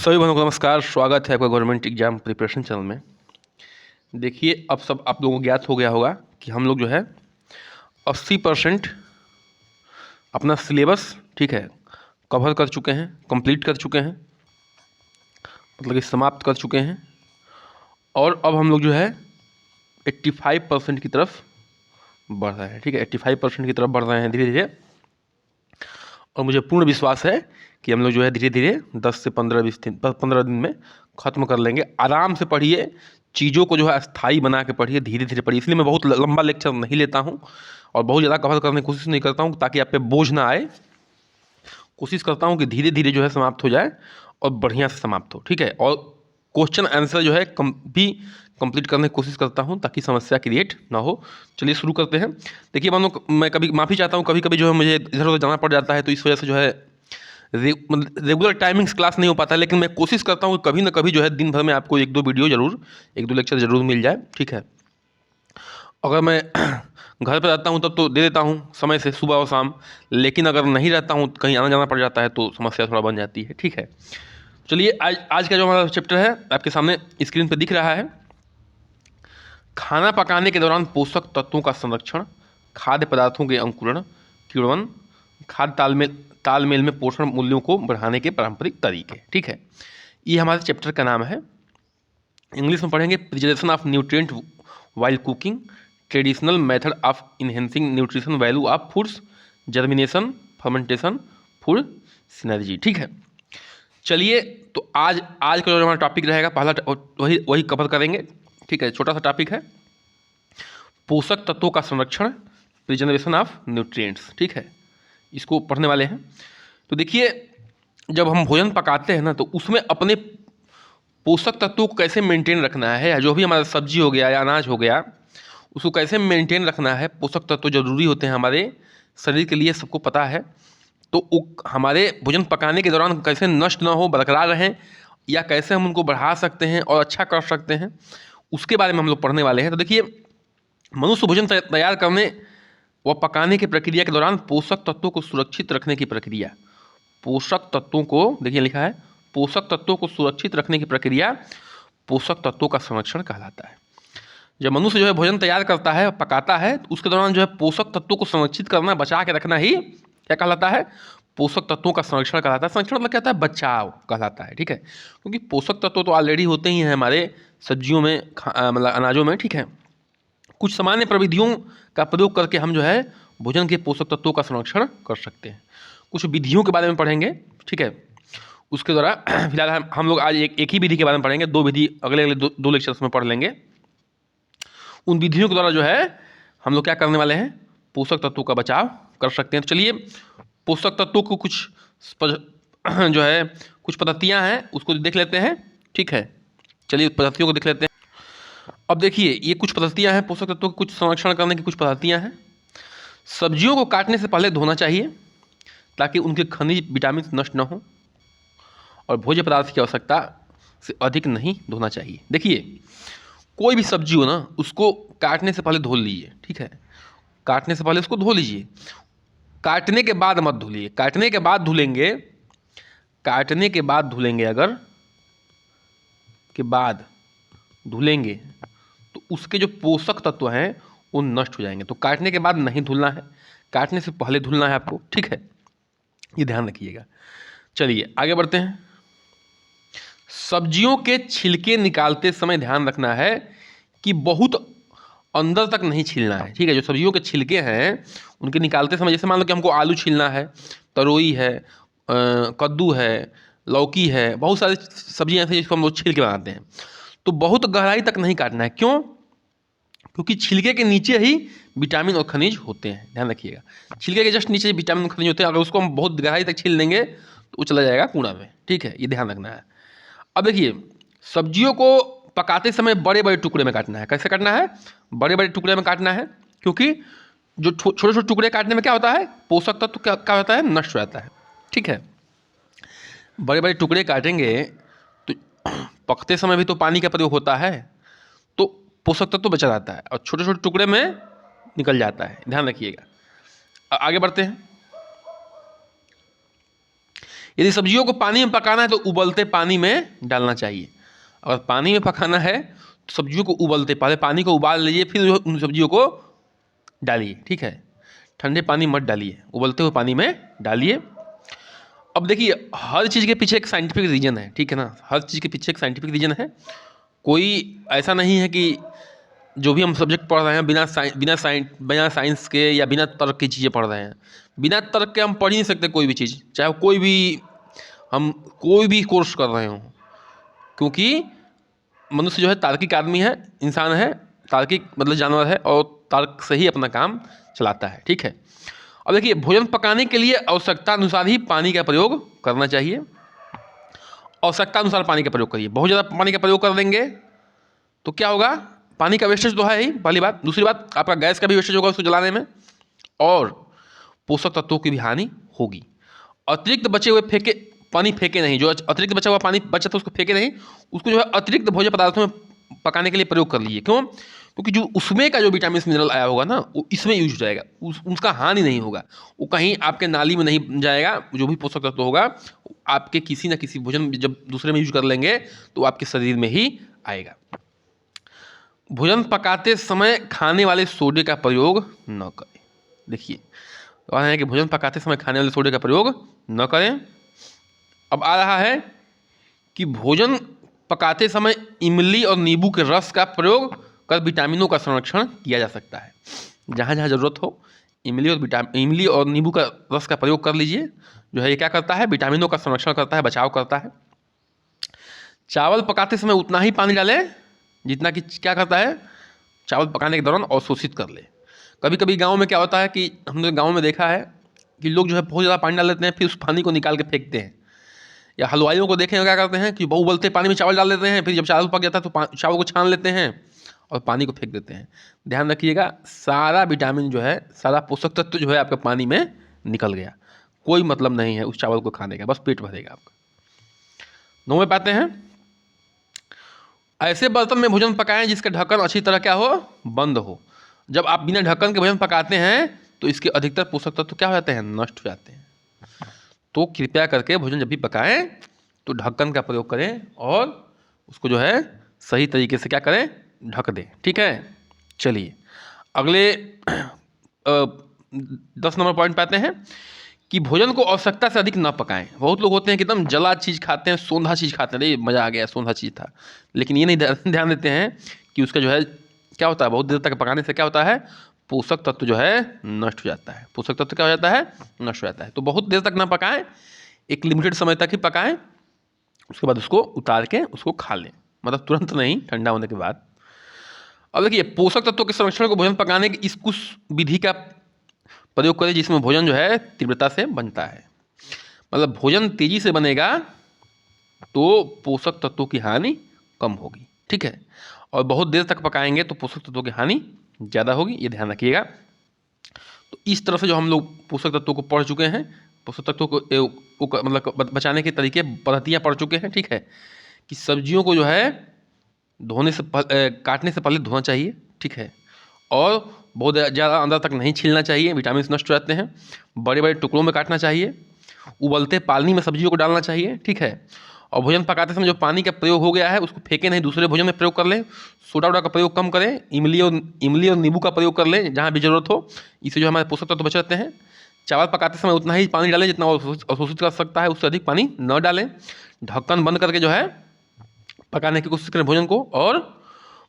सभी भाइयों को नमस्कार। स्वागत है आपका गवर्नमेंट एग्जाम प्रिपरेशन चैनल में। देखिए, अब सब आप लोगों को ज्ञात हो गया होगा कि हम लोग जो है 80% अपना सिलेबस ठीक है कवर कर चुके हैं, कंप्लीट कर चुके हैं, मतलब कि समाप्त कर चुके हैं। और अब हम लोग जो है 85% की तरफ बढ़ रहे हैं। ठीक है, 85% की तरफ बढ़ रहे हैं धीरे धीरे। और मुझे पूर्ण विश्वास है कि हम लोग जो है धीरे धीरे 10 से 15 दिन में ख़त्म कर लेंगे। आराम से पढ़िए, चीज़ों को जो है स्थायी बना के पढ़िए, धीरे धीरे पढ़िए। इसलिए मैं बहुत लंबा लेक्चर नहीं लेता हूँ और बहुत ज़्यादा कवर करने की कोशिश नहीं करता हूँ ताकि आप पे बोझ ना आए। कोशिश करता हूँ कि धीरे धीरे जो है समाप्त हो जाए और बढ़िया से समाप्त हो। ठीक है, और क्वेश्चन आंसर जो है भी कंप्लीट करने की कोशिश करता हूँ ताकि समस्या क्रिएट ना हो। चलिए शुरू करते हैं। देखिए हम लोग, मैं कभी माफ़ी चाहता हूँ, कभी कभी जो है मुझे इधर उधर जाना पड़ जाता है, तो इस वजह से जो है रेगुलर टाइमिंग्स क्लास नहीं हो पाता है। लेकिन मैं कोशिश करता हूँ कि कभी ना कभी जो है दिन भर में आपको एक दो लेक्चर ज़रूर मिल जाए। ठीक है, अगर मैं घर पर रहता हूँ तब तो दे देता हूँ समय से, सुबह और शाम। लेकिन अगर नहीं रहता हूँ, कहीं आना जाना पड़ जाता है, तो समस्या थोड़ा बन जाती है। ठीक है, चलिए आज का जो हमारा चैप्टर है आपके सामने स्क्रीन पर दिख रहा है। खाना पकाने के दौरान पोषक तत्वों का संरक्षण, खाद्य पदार्थों के अंकुरण, किण्वन, खाद्य तालमेल में पोषण मूल्यों को बढ़ाने के पारंपरिक तरीके। ठीक है, ये हमारे चैप्टर का नाम है। इंग्लिश में पढ़ेंगे preservation of nutrient while cooking, traditional method of enhancing nutrition value of foods, germination, fermentation, food synergy. ठीक है, चलिए तो आज का जो हमारा टॉपिक रहेगा पहला वही कवर करेंगे। ठीक है, छोटा सा टॉपिक है, पोषक तत्वों का संरक्षण, प्रिजर्वेशन ऑफ न्यूट्रिएंट्स। ठीक है, इसको पढ़ने वाले हैं। तो देखिए, जब हम भोजन पकाते हैं ना, तो उसमें अपने पोषक तत्वों को कैसे मेंटेन रखना है, या जो भी हमारा सब्जी हो गया या अनाज हो गया, उसको कैसे मेंटेन रखना है। पोषक तत्व जरूरी होते हैं हमारे शरीर के लिए, सबको पता है। तो हमारे भोजन पकाने के दौरान कैसे नष्ट ना हो, बरकरार रहें, या कैसे हम उनको बढ़ा सकते हैं और अच्छा कर सकते हैं, उसके बारे में हम लोग पढ़ने वाले हैं। तो देखिए, मनुष्य भोजन तैयार करने व पकाने की प्रक्रिया के दौरान पोषक तत्वों को सुरक्षित रखने की प्रक्रिया, पोषक तत्वों को देखिए लिखा है, पोषक तत्वों को सुरक्षित रखने की प्रक्रिया पोषक तत्वों का संरक्षण कहलाता है। जब मनुष्य जो है भोजन तैयार करता है, पकाता है, तो उसके दौरान जो है पोषक तत्वों को संरक्षित करना, बचा के रखना ही क्या कहलाता है, पोषक तत्वों का संरक्षण कहलाता है। संरक्षण मतलब क्या होता है, बचाव कहलाता है। ठीक है, क्योंकि पोषक तत्व तो ऑलरेडी होते ही हैं हमारे सब्जियों में, मतलब अनाजों में। ठीक है, कुछ सामान्य प्रविधियों का प्रयोग करके हम जो है भोजन के पोषक तत्वों का संरक्षण कर सकते हैं। कुछ विधियों के बारे में पढ़ेंगे। ठीक है, उसके द्वारा फिलहाल हम लोग आज एक ही विधि के बारे में पढ़ेंगे। दो विधि अगले दो लेक्चर्स में पढ़ लेंगे। उन विधियों के द्वारा जो है हम लोग क्या करने वाले हैं, पोषक तत्वों का बचाव कर सकते हैं। तो चलिए, पोषक तत्वों को कुछ जो है कुछ पद्धतियाँ हैं, उसको देख लेते हैं। ठीक है, चलिए पद्धतियों को देख लेते हैं। अब देखिए, ये कुछ पद्धतियाँ हैं पोषक तत्वों के कुछ संरक्षण करने की, कुछ पद्धतियाँ हैं। सब्जियों को काटने से पहले धोना चाहिए ताकि उनके खनिज विटामिन नष्ट न हो, और भोज्य पदार्थ की आवश्यकता से अधिक नहीं धोना चाहिए। देखिए, कोई भी सब्जी हो ना, उसको काटने से पहले धो लीजिए। ठीक है, काटने से पहले उसको धो लीजिए, काटने के बाद मत धुलिए। काटने के बाद धुलेंगे, काटने के बाद धुलेंगे, अगर के बाद धुलेंगे तो उसके जो पोषक तत्व हैं वो नष्ट हो जाएंगे। तो काटने के बाद नहीं धुलना है, काटने से पहले धुलना है आपको। ठीक है, ये ध्यान रखिएगा। चलिए आगे बढ़ते हैं। सब्जियों के छिलके निकालते समय ध्यान रखना है कि बहुत अंदर तक नहीं छीलना है। ठीक है, जो सब्जियों के छिलके हैं उनके निकालते समय, जैसे मान लो कि हमको आलू छीलना है, तरोई है, कद्दू है, लौकी है, बहुत सारी सब्जियां ऐसी जिसको हम लोग छील के बनाते हैं, तो बहुत गहराई तक नहीं काटना है। क्यों? क्योंकि छिलके के नीचे ही विटामिन और खनिज होते हैं। ध्यान रखिएगा, छिलके के जस्ट नीचे विटामिन और खनिज होते हैं। अगर उसको हम बहुत गहराई तक छील देंगे तो वो चला जाएगा कूड़ा में। ठीक है, ये ध्यान रखना है। अब देखिए, सब्जियों को पकाते समय बड़े बड़े टुकड़े में काटना है। कैसे काटना है? बड़े बड़े टुकड़े में काटना है, क्योंकि जो छोटे छोटे टुकड़े काटने में क्या होता है, पोषक तत्व क्या होता है, नष्ट हो जाता है। ठीक है, बड़े बड़े टुकड़े काटेंगे तो पकते समय भी तो पानी का प्रयोग होता है, तो पोषक तत्व बचा रहता है, और छोटे छोटे टुकड़े में निकल जाता है। ध्यान रखिएगा। आगे बढ़ते हैं। यदि सब्जियों को पानी में पकाना है तो उबलते पानी में डालना चाहिए। अगर पानी में पकाना है तो सब्जियों को उबलते, पहले पानी को उबाल लीजिए, फिर उन सब्जियों को डालिए, ठीक है। ठंडे पानी मत डालिए, उबलते हुए पानी में डालिए। अब देखिए, हर चीज़ के पीछे एक साइंटिफिक रीज़न है, ठीक है ना। हर चीज़ के पीछे एक साइंटिफिक रीज़न है। कोई ऐसा नहीं है कि जो भी हम सब्जेक्ट पढ़ रहे हैं बिना साइंस के या बिना तर्क की चीज़ें पढ़ रहे हैं। बिना तर्क के हम पढ़ ही नहीं सकते कोई भी चीज़, चाहे हम कोई भी कोर्स कर रहे हों, क्योंकि मनुष्य जो है तार्किक आदमी है, इंसान है, तार्किक मतलब जानवर है, और तर्क से ही अपना काम चलाता है, ठीक है। अब देखिए, भोजन पकाने के लिए आवश्यकता अनुसार ही पानी का प्रयोग करना चाहिए। आवश्यकता अनुसार पानी का प्रयोग करिए। बहुत ज़्यादा पानी का प्रयोग कर देंगे तो क्या होगा, पानी का वेस्टेज तो है ही, पहली बात। दूसरी बात, आपका गैस का भी वेस्टेज होगा उसको जलाने में, और पोषक तत्वों की भी हानि होगी। अतिरिक्त बचे हुए पानी फेंके नहीं, जो अतिरिक्त बचा हुआ पानी बचा था उसको फेंके नहीं, उसको जो है अतिरिक्त भोज्य पदार्थों में पकाने के लिए प्रयोग कर लीजिए। क्यों? क्योंकि जो उसमें का जो विटामिन मिनरल आया होगा ना, वो इसमें यूज हो जाएगा, उसका हानि नहीं होगा, वो कहीं आपके नाली में नहीं जाएगा। जो भी पोषक तत्व होगा आपके किसी न किसी भोजन जब दूसरे में यूज कर लेंगे तो आपके शरीर में ही आएगा। भोजन पकाते समय खाने वाले सोडे का प्रयोग न करें। देखिए, कह रहे हैं कि भोजन पकाते समय खाने वाले सोडे का प्रयोग न करें। अब आ रहा है कि भोजन पकाते समय इमली और नींबू के रस का प्रयोग कर विटामिनों का संरक्षण किया जा सकता है। जहाँ जहाँ ज़रूरत हो इमली और नींबू का रस का प्रयोग कर लीजिए। जो है ये क्या करता है, विटामिनों का संरक्षण करता है, बचाव करता है। चावल पकाते समय उतना ही पानी डालें जितना कि क्या करता है, चावल पकाने के दौरान अवशोषित कर ले। कभी कभी गाँव में क्या होता है कि हमने गाँव में देखा है कि लोग जो है बहुत ज़्यादा पानी डाल देते हैं, फिर उस पानी को निकाल के फेंकते हैं। या हलवाइयों को देखें क्या करते हैं कि बहुत उबलते पानी में चावल डाल देते हैं, फिर जब चावल पक जाता है तो चावल को छान लेते हैं और पानी को फेंक देते हैं। ध्यान रखिएगा, सारा विटामिन जो है, सारा पोषक तत्व जो है आपके पानी में निकल गया। कोई मतलब नहीं है उस चावल को खाने का, बस पेट भरेगा आपका। 9वें पाते हैं, ऐसे बर्तन में भोजन पकाएं जिसका ढक्कन अच्छी तरह क्या हो, बंद हो। जब आप बिना ढक्कन के भोजन पकाते हैं तो इसके अधिकतर पोषक तत्व क्या हो जाते हैं, नष्ट हो जाते हैं। तो कृपया करके भोजन जब भी पकाएं तो ढक्कन का प्रयोग करें और उसको जो है सही तरीके से क्या करें, ढक दें, ठीक है। चलिए अगले 10 नंबर पॉइंट पाते हैं कि भोजन को आवश्यकता से अधिक न पकाएं। बहुत लोग होते हैं कि एकदम जला चीज़ खाते हैं, सोंधा चीज़ खाते हैं, अरे मज़ा आ गया, सोंधा चीज़ था, लेकिन ये नहीं ध्यान देते हैं कि उसका जो है क्या होता है, बहुत देर तक पकाने से क्या होता है, पोषक तत्व जो है नष्ट हो जाता है। पोषक तत्व क्या हो जाता है, नष्ट हो जाता है। तो बहुत देर तक ना पकाएं, एक लिमिटेड समय तक ही पकाएं, उसके बाद उसको उतार के उसको खा लें, मतलब तुरंत नहीं, ठंडा होने के बाद। अब देखिए, पोषक तत्वों के संरक्षण को भोजन पकाने की इस कुछ विधि का प्रयोग करें जिसमें भोजन जो है तीव्रता से बनता है। मतलब भोजन तेजी से बनेगा तो पोषक तत्वों की हानि कम होगी, ठीक है। और बहुत देर तक पकाएंगे तो पोषक तत्वों की हानि ज़्यादा होगी, ये ध्यान रखिएगा। तो इस तरह से जो हम लोग पोषक तत्वों को पढ़ चुके हैं, पोषक तत्वों को मतलब बचाने के तरीके पद्धतियाँ पढ़ चुके हैं, ठीक है। कि सब्जियों को जो है काटने से पहले धोना चाहिए, ठीक है। और बहुत ज़्यादा अंदर तक नहीं छीलना चाहिए, विटामिन नष्ट हो जाते हैं। बड़े बड़े टुकड़ों में काटना चाहिए। उबलते पानी में सब्जियों को डालना चाहिए, ठीक है। और भोजन पकाते समय जो पानी का प्रयोग हो गया है उसको फेंके नहीं, दूसरे भोजन में प्रयोग कर लें। सोडा वोडा का प्रयोग कम करें, इमली और नींबू का प्रयोग कर लें जहाँ भी ज़रूरत हो। इससे जो हमारे पोषक तत्व बच जाते हैं। चावल पकाते समय उतना ही पानी डालें जितना अवशोषित कर सकता है, उससे अधिक पानी न डालें। ढक्कन बंद करके जो है पकाने की कोशिश करें भोजन को, और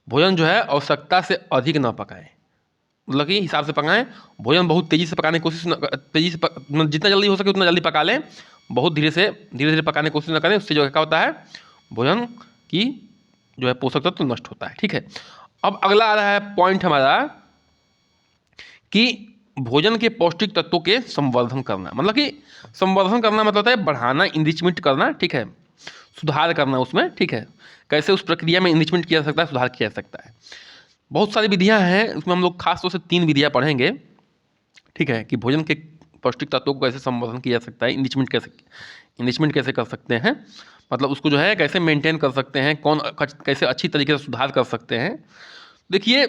भोजन जो है आवश्यकता से अधिक न पकाएं, मतलब कि हिसाब से पकाएं। भोजन बहुत तेज़ी से पकाने की कोशिश जितना जल्दी हो सके उतना जल्दी पका लें। बहुत धीरे धीरे पकाने की कोशिश न करें, उससे जो क्या होता है, भोजन की जो है पोषक तत्व नष्ट होता है, ठीक है। अब अगला आ रहा है पॉइंट हमारा कि भोजन के पौष्टिक तत्वों के संवर्धन करना। मतलब कि संवर्धन करना मतलब होता है बढ़ाना, इनरिचमेंट करना, ठीक है, सुधार करना उसमें, ठीक है। कैसे उस प्रक्रिया में इनरिचमेंट किया जा सकता है, सुधार किया जा सकता है। बहुत सारी विधियां हैं, उसमें हम लोग खास तौर से 3 विधियां पढ़ेंगे, ठीक है। कि भोजन के पौष्टिक तत्वों को कैसे संवर्धन किया जा सकता है, इनरिचमेंट कैसे कर सकते हैं, मतलब उसको जो है कैसे मेंटेन कर सकते हैं, कैसे अच्छी तरीके से सुधार कर सकते हैं। देखिए,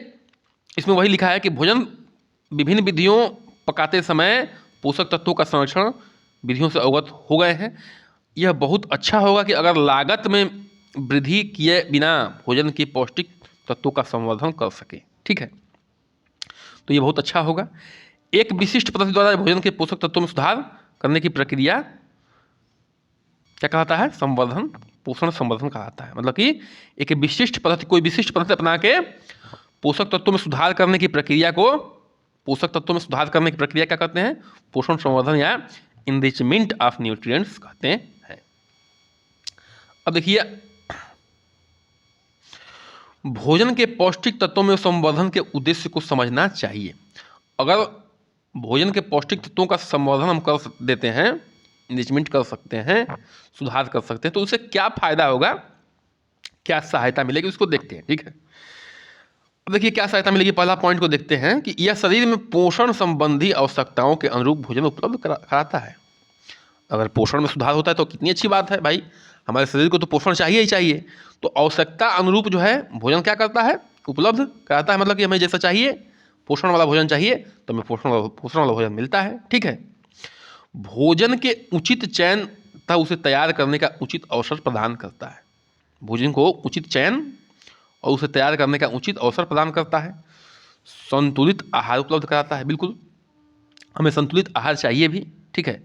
इसमें वही लिखा है कि भोजन विभिन्न विधियों पकाते समय पोषक तत्वों का संरक्षण विधियों से अवगत हो गए हैं। यह बहुत अच्छा होगा कि अगर लागत में वृद्धि किए बिना भोजन के पौष्टिक तत्वों का संवर्धन कर सके। ठीक है, तो ये बहुत अच्छा होगा। एक विशिष्ट पद्धति द्वारा भोजन के पोषक तत्वों में सुधार करने की प्रक्रिया क्या कहलाता है? संवर्धन, पोषण संवर्धन कहलाता है। मतलब कि एक विशिष्ट पद्धति, कोई विशिष्ट पद्धति अपना के पोषक तत्वों में सुधार करने की प्रक्रिया को, पोषक तत्वों में सुधार करने की प्रक्रिया क्या कहते हैं? पोषण संवर्धन या इनरिचमेंट ऑफ न्यूट्रिएंट्स कहते हैं। अब देखिए, भोजन के पौष्टिक तत्वों में संवर्धन के उद्देश्य को समझना चाहिए। अगर भोजन के पौष्टिक तत्वों का संवर्धन हम कर देते हैं, इनरिचमेंट कर सकते हैं, सुधार कर सकते हैं, तो उससे क्या फायदा होगा, क्या सहायता मिलेगी, उसको देखते हैं। ठीक है, अब देखिए क्या सहायता मिलेगी। पहला पॉइंट को देखते हैं कि यह शरीर में पोषण संबंधी आवश्यकताओं के अनुरूप भोजन उपलब्ध कराता है। अगर पोषण में सुधार होता है तो कितनी अच्छी बात है भाई, हमारे शरीर को तो पोषण चाहिए ही चाहिए। तो आवश्यकता अनुरूप जो है भोजन क्या करता है? उपलब्ध कराता है। मतलब कि हमें जैसा चाहिए, पोषण वाला भोजन चाहिए, तो हमें पोषण वाला भोजन मिलता है। ठीक है, भोजन के उचित चयन तथा उसे तैयार करने का उचित अवसर प्रदान करता है। भोजन को उचित चयन और उसे तैयार करने का उचित अवसर प्रदान करता है। संतुलित आहार उपलब्ध कराता है। बिल्कुल, हमें संतुलित आहार चाहिए भी। ठीक है,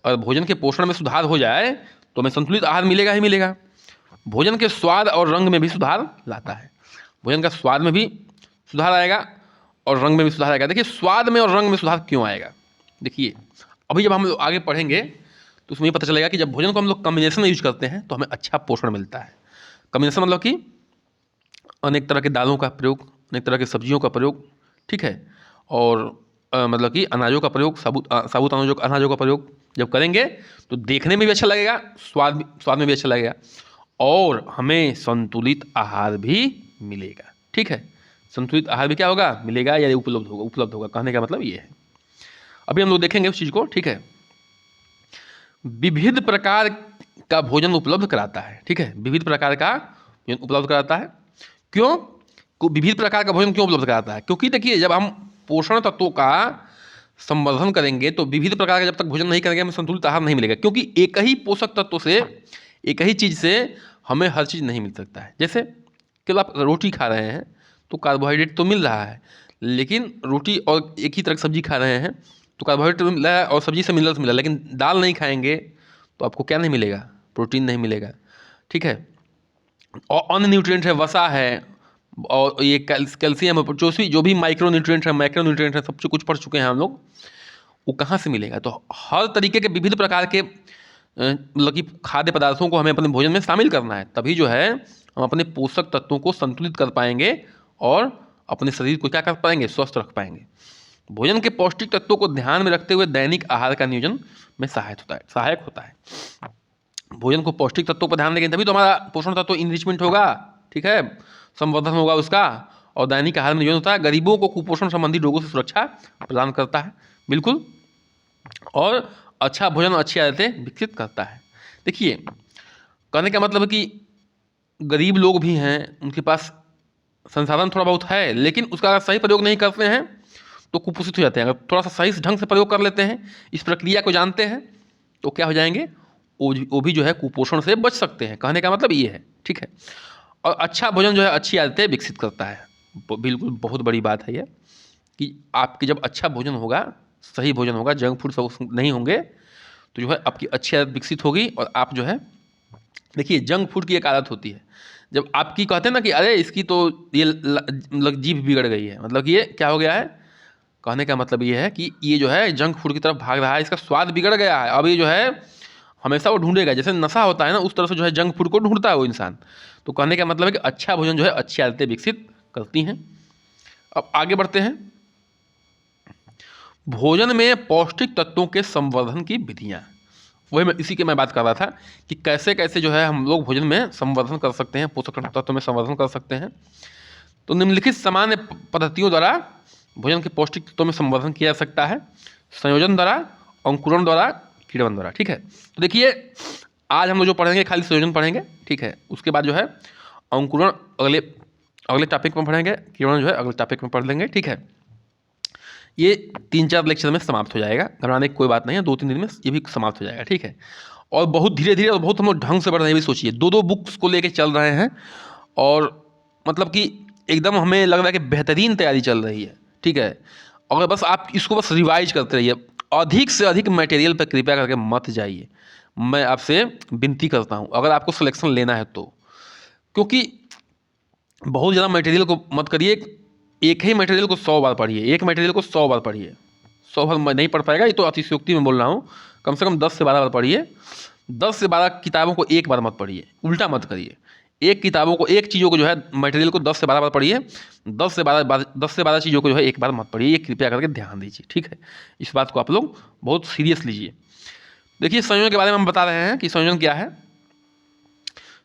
और भोजन के पोषण में सुधार हो जाए तो हमें संतुलित आहार मिलेगा ही मिलेगा। भोजन के स्वाद और रंग में भी सुधार लाता है। भोजन का स्वाद में भी सुधार आएगा और रंग में भी सुधार आएगा। देखिए, स्वाद में और रंग में सुधार क्यों आएगा? देखिए, अभी जब हम लोग आगे पढ़ेंगे तो उसमें पता चलेगा कि जब भोजन को हम लोग कॉम्बिनेशन में यूज करते हैं तो हमें अच्छा पोषण मिलता है। कॉम्बिनेशन मतलब कि अनेक तरह के दालों का प्रयोग, अनेक तरह की सब्जियों का प्रयोग। ठीक है, और मतलब कि अनाजों का प्रयोग, साबुत अनाजों का प्रयोग जब करेंगे तो देखने में भी अच्छा लगेगा, स्वाद में भी अच्छा लगेगा, और हमें संतुलित आहार भी मिलेगा। ठीक है, संतुलित आहार भी क्या होगा? मिलेगा या उपलब्ध होगा। कहने का मतलब ये है। अभी हम लोग देखेंगे उस चीज़ को। ठीक है, विविध प्रकार का भोजन उपलब्ध कराता है। ठीक है, विविध प्रकार का भोजन उपलब्ध कराता है। क्यों विविध प्रकार का भोजन क्यों उपलब्ध कराता है? क्योंकि देखिए, जब हम पोषण तत्वों का संवर्धन करेंगे तो विविध प्रकार का जब तक भोजन नहीं करेंगे हमें संतुलित आहार नहीं मिलेगा। क्योंकि एक ही पोषक तत्व से, एक ही चीज़ से हमें हर चीज़ नहीं मिल सकता है। जैसे केवल आप रोटी खा रहे हैं तो कार्बोहाइड्रेट तो मिल रहा है, लेकिन रोटी और एक ही तरह की सब्जी खा रहे हैं तो कार्बोहाइड्रेट मिल रहा है और सब्जी से मिनरल्स मिल रहा है, लेकिन दाल नहीं खाएंगे तो आपको क्या नहीं मिलेगा? प्रोटीन नहीं मिलेगा। ठीक है, और अन्य न्यूट्रिएंट है, वसा है, और ये कैल्शियम है, जो भी माइक्रो न्यूट्रिएंट है, सब कुछ पढ़ चुके हैं हम लोग। वो कहाँ से मिलेगा? तो हर तरीके के विविध प्रकार के मतलब कि खाद्य पदार्थों को हमें अपने भोजन में शामिल करना है, तभी जो है हम अपने पोषक तत्वों को संतुलित कर पाएंगे और अपने शरीर को क्या कर पाएंगे? स्वस्थ रख पाएंगे। भोजन के पौष्टिक तत्वों को ध्यान में रखते हुए दैनिक आहार का नियोजन में सहायक होता है। भोजन को पौष्टिक तत्वों पर ध्यान देंगे तभी तो हमारा पोषण तत्व इनरिचमेंट होगा। ठीक है, संवर्धन होगा उसका, और दैनिक आहार में नियोजन होता है। गरीबों को कुपोषण संबंधी रोगों से सुरक्षा प्रदान करता है। बिल्कुल, और अच्छा भोजन अच्छी आदतें विकसित करता है। देखिए, कहने का मतलब है कि गरीब लोग भी हैं, उनके पास संसाधन थोड़ा बहुत है, लेकिन उसका अगर सही प्रयोग नहीं करते हैं तो कुपोषित हो जाते हैं। अगर थोड़ा सा सही ढंग से प्रयोग कर लेते हैं, इस प्रक्रिया को जानते हैं, तो क्या हो जाएंगे? वो भी जो है कुपोषण से बच सकते हैं। कहने का मतलब ये है। ठीक है, और अच्छा भोजन जो है अच्छी आदतें विकसित करता है। बिल्कुल बहुत बड़ी बात है ये कि आपके जब अच्छा भोजन होगा, सही भोजन होगा, जंक फूड सब नहीं होंगे, तो जो है आपकी अच्छी आदत विकसित होगी। और आप जो है, देखिए, जंक फूड की एक आदत होती है, जब आपकी कहते हैं ना कि अरे इसकी तो ये मतलब जीभ बिगड़ गई है, मतलब कि ये क्या हो गया है? कहने का मतलब ये है कि ये जो है जंक फूड की तरफ भाग रहा है, इसका स्वाद बिगड़ गया है। अब ये जो है हमेशा वो ढूंढेगा, जैसे नशा होता है ना, उस तरह से जो है जंक फूड को ढूंढता है वो इंसान। तो कहने का मतलब है कि अच्छा भोजन जो है अच्छी आदतें विकसित करती हैं। अब आगे बढ़ते हैं। भोजन में पौष्टिक तत्वों के संवर्धन की विधियाँ, वही मैं इसी की मैं बात कर रहा था कि कैसे कैसे जो है हम लोग भोजन में संवर्धन कर सकते हैं, पोषक तत्वों में संवर्धन कर सकते हैं। तो निम्नलिखित सामान्य पद्धतियों द्वारा भोजन के पौष्टिक तत्वों में संवर्धन किया जा सकता है: संयोजन द्वारा, अंकुरण द्वारा, किण्वन द्वारा। ठीक है, तो देखिए, आज हम लोग जो पढ़ेंगे खाली संयोजन पढ़ेंगे। ठीक है, उसके बाद जो है अंकुरण अगले टॉपिक में पढ़ेंगे, किण्वन जो है अगले टॉपिक में पढ़ लेंगे। ठीक है, ये 3-4 लेक्चर में समाप्त हो जाएगा, घबराने की कोई बात नहीं है, 2-3 दिन में ये भी समाप्त हो जाएगा। ठीक है, और बहुत धीरे धीरे और बहुत हम लोग ढंग से बढ़ रहे हैं। भी सोचिए 2-2 बुक्स को लेके चल रहे हैं और मतलब कि एकदम हमें लग रहा है कि बेहतरीन तैयारी चल रही है, ठीक है। अगर बस आप इसको बस रिवाइज करते रहिए, अधिक से अधिक मटेरियल पर कृपया करके मत जाइए, मैं आपसे विनती करता हूँ, अगर आपको सिलेक्शन लेना है तो। क्योंकि बहुत ज़्यादा मटेरियल को मत करिए, एक ही मटेरियल को 100 बार पढ़िए, एक मटेरियल को 100 बार पढ़िए। 100 बार नहीं पढ़ पाएगा, ये तो अतिशयोक्ति में बोल रहा हूँ, कम से कम 10 से 12 बार पढ़िए। 10 से 12 किताबों को एक बार मत पढ़िए, उल्टा मत करिए। एक किताबों को, एक चीज़ों को जो है मटेरियल को 10 से 12 बार पढ़िए, 10 से 12 चीज़ों को जो है एक बार मत पढ़िए, ये कृपया करके ध्यान दीजिए, ठीक है। इस बात को आप लोग बहुत सीरियस लीजिए। देखिए संयोजन के बारे में हम बता रहे हैं कि संयोजन क्या है।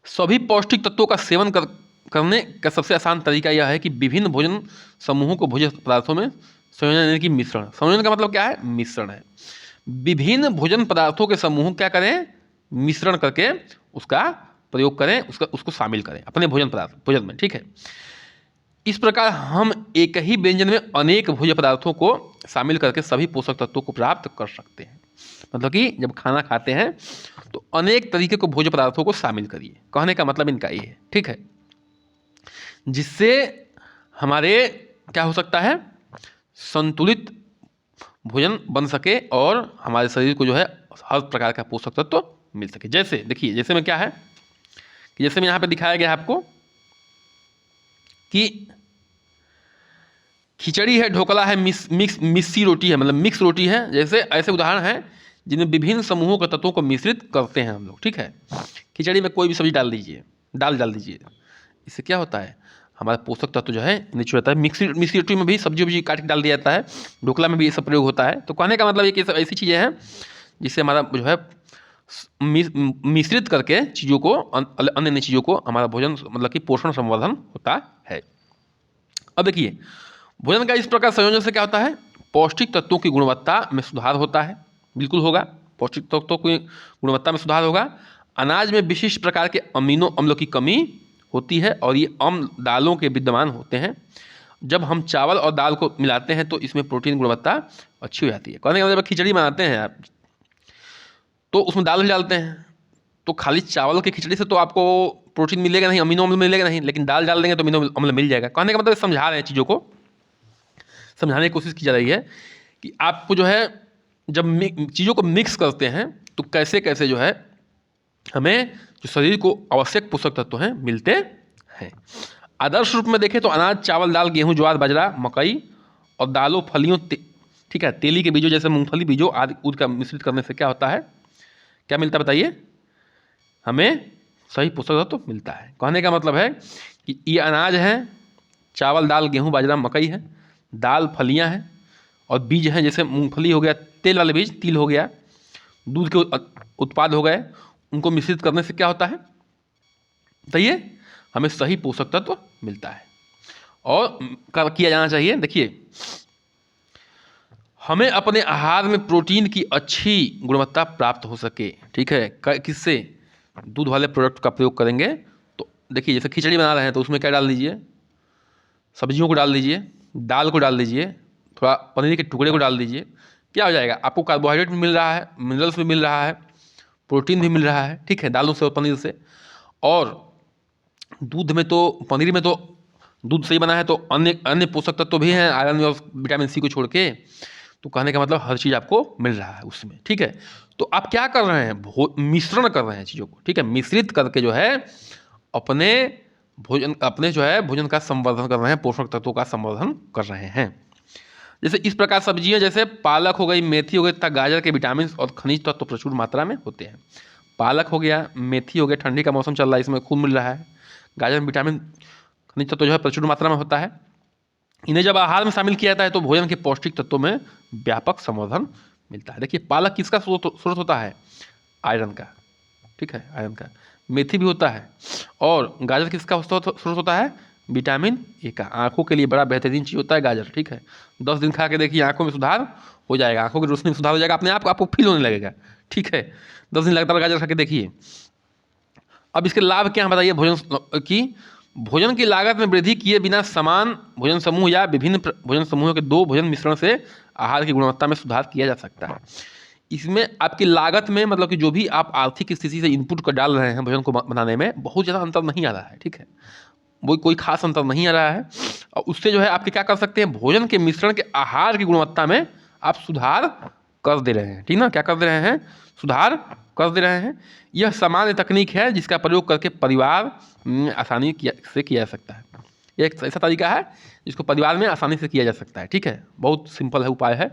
सभी पौष्टिक तत्वों का सेवन करने का सबसे आसान तरीका यह है कि विभिन्न भोजन समूहों को भोज्य पदार्थों में संयोजन, यानी कि मिश्रण। संयोजन का मतलब क्या है? मिश्रण है। विभिन्न भोजन पदार्थों के समूह क्या करें? मिश्रण करके उसका प्रयोग करें, उसको शामिल करें अपने भोजन में, ठीक है। इस प्रकार हम एक ही व्यंजन में अनेक भोज्य पदार्थों को शामिल करके सभी पोषक तत्वों को प्राप्त कर सकते हैं। मतलब कि जब खाना खाते हैं तो अनेक तरीके को भोज्य पदार्थों को शामिल करिए, कहने का मतलब इनका ये है, ठीक है। जिससे हमारे क्या हो सकता है? संतुलित भोजन बन सके और हमारे शरीर को जो है हर प्रकार का पोषक तत्व मिल सके। जैसे देखिए, जैसे में क्या है कि जैसे में यहाँ पे दिखाया गया है आपको कि खिचड़ी है, ढोकला है, मिस्सी रोटी है, मतलब मिक्स रोटी है। जैसे ऐसे उदाहरण हैं जिनमें विभिन्न समूहों के तत्वों को मिश्रित करते हैं हम लोग, ठीक है। खिचड़ी में कोई भी सब्जी डाल दीजिए, दाल डाल दीजिए, इससे क्या होता है? हमारा पोषक तत्व जो है नीचे रहता है। मिक्सी रोटी में भी सब्जी काट के डाल दिया जाता है, ढोकला में भी ये सब प्रयोग होता है। तो कहने का मतलब ये कि सब ऐसी चीज़ें हैं जिससे हमारा जो है मिश्रित करके चीज़ों को, अन्य अन्य चीज़ों को हमारा भोजन मतलब कि पोषण संवर्धन होता है। अब देखिए, भोजन का इस प्रकार संयोजन से क्या होता है? पौष्टिक तत्वों की गुणवत्ता में सुधार होता है, बिल्कुल होगा। पौष्टिक तत्वों की गुणवत्ता में सुधार होगा। अनाज में विशिष्ट प्रकार के अमीनो अम्लों की कमी होती है और ये अम्ल दालों के विद्यमान होते हैं। जब हम चावल और दाल को मिलाते हैं तो इसमें प्रोटीन गुणवत्ता अच्छी हो जाती है। कहने का मतलब खिचड़ी बनाते हैं आप तो उसमें दाल भी डालते हैं, तो खाली चावल की खिचड़ी से तो आपको प्रोटीन मिलेगा नहीं, अमीनो अम्ल मिलेगा नहीं, लेकिन दाल डाल देंगे तो अमीनो अम्ल मिल जाएगा। कहने का मतलब समझा रहे हैं, चीज़ों को समझाने की कोशिश की जा रही है कि आपको जो है जब चीज़ों को मिक्स करते हैं तो कैसे कैसे जो है हमें जो शरीर को आवश्यक पोषक तत्व हैं मिलते हैं। आदर्श रूप में देखें तो अनाज, चावल, दाल, गेहूं, ज्वार, बाजरा, मकई और दालों, फलियों, ठीक है, तेली के बीजों जैसे मूंगफली बीजों आदि दूध का मिश्रित करने से क्या होता है, क्या मिलता है बताइए? हमें सही पोषक तत्व मिलता है। कहने का मतलब है कि ये अनाज है, चावल, दाल, गेहूँ, बाजरा, मकई है, दाल, फलियाँ हैं और बीज हैं, जैसे मूंगफली हो गया, तेल वाले बीज, तिल हो गया, दूध के उत्पाद हो गए। उनको मिश्रित करने से क्या होता है बताइए? हमें सही पोषक तत्व मिलता है और किया जाना चाहिए। देखिए, हमें अपने आहार में प्रोटीन की अच्छी गुणवत्ता प्राप्त हो सके, ठीक है, किससे? दूध वाले प्रोडक्ट का प्रयोग करेंगे। तो देखिए, जैसे खिचड़ी बना रहे हैं तो उसमें क्या डाल दीजिए? सब्जियों को डाल दीजिए, दाल को डाल दीजिए, थोड़ा पनीर के टुकड़े को डाल दीजिए। क्या हो जाएगा? आपको कार्बोहाइड्रेट भी मिल रहा है, मिनरल्स भी मिल रहा है, प्रोटीन भी मिल रहा है, ठीक है, दालों से और पनीर से। और दूध में तो, पनीर में तो दूध से ही बना है तो अन्य अन्य पोषक तत्व भी हैं, आयरन और विटामिन सी को छोड़ के। तो कहने का मतलब हर चीज़ आपको मिल रहा है उसमें, ठीक है। तो आप क्या कर रहे हैं? मिश्रण कर रहे हैं चीज़ों को, ठीक है, मिश्रित करके जो है अपने जो है भोजन का संवर्धन कर रहे हैं, पोषक तत्वों का संवर्धन कर रहे हैं। जैसे इस प्रकार सब्जियां जैसे पालक हो गई, मेथी हो गई तथा गाजर के विटामिन और खनिज तत्व प्रचुर मात्रा में होते हैं। पालक हो गया, मेथी हो गया, ठंडी का मौसम चल रहा है, इसमें खूब मिल रहा है। गाजर में विटामिन, खनिज तत्व जो है प्रचुर मात्रा में होता है। इन्हें जब आहार में शामिल किया जाता है तो भोजन के पौष्टिक तत्वों में व्यापक संवर्धन मिलता है। देखिए, पालक किसका स्रोत होता है? आयरन का, ठीक है, आयरन का। मेथी भी होता है। और गाजर किसका स्रोत होता है? विटामिन ए का। आंखों के लिए बड़ा बेहतरीन चीज़ होता है गाजर, ठीक है। 10 दिन खा के देखिए, आंखों में सुधार हो जाएगा, आंखों की रोशनी में सुधार हो जाएगा, अपने आप आपको फील होने लगेगा, ठीक है। 10 दिन लगातार गाजर खा के देखिए। अब इसके लाभ क्या हैं बताइए? भोजन की लागत में वृद्धि किए बिना समान भोजन समूह या विभिन्न भोजन समूहों के 2 भोजन मिश्रण से आहार की गुणवत्ता में सुधार किया जा सकता है। इसमें आपकी लागत में मतलब कि जो भी आप आर्थिक स्थिति से इनपुट कर डाल रहे हैं भोजन को बनाने में बहुत ज़्यादा अंतर नहीं आ रहा है, ठीक है। वो कोई खास अंतर नहीं आ रहा है और उससे जो है आपके क्या कर सकते हैं, भोजन के मिश्रण के आहार की गुणवत्ता में आप सुधार कर दे रहे हैं, ठीक ना। क्या कर दे रहे हैं, सुधार कर दे रहे हैं। यह सामान्य तकनीक है जिसका प्रयोग करके परिवार आसानी से किया जा सकता है। यह एक ऐसा तरीका है जिसको परिवार में आसानी से किया जा सकता है, ठीक है। बहुत सिंपल है, उपाय है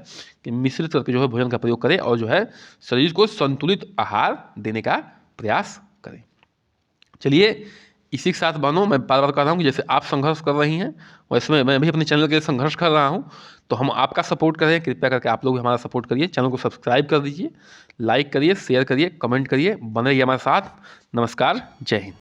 कि मिश्रित करके जो है भोजन का प्रयोग करें और जो है शरीर को संतुलित आहार देने का प्रयास करें। चलिए इसी के साथ बहनों, मैं बार बार कह रहा हूँ कि जैसे आप संघर्ष कर रही हैं वैसे मैं भी अपने चैनल के लिए संघर्ष कर रहा हूँ। तो हम आपका सपोर्ट करें, कृपया करके आप लोग भी हमारा सपोर्ट करिए, चैनल को सब्सक्राइब कर दीजिए, लाइक करिए, शेयर करिए, कमेंट करिए, बने रहिए हमारे साथ। नमस्कार, जय हिंद।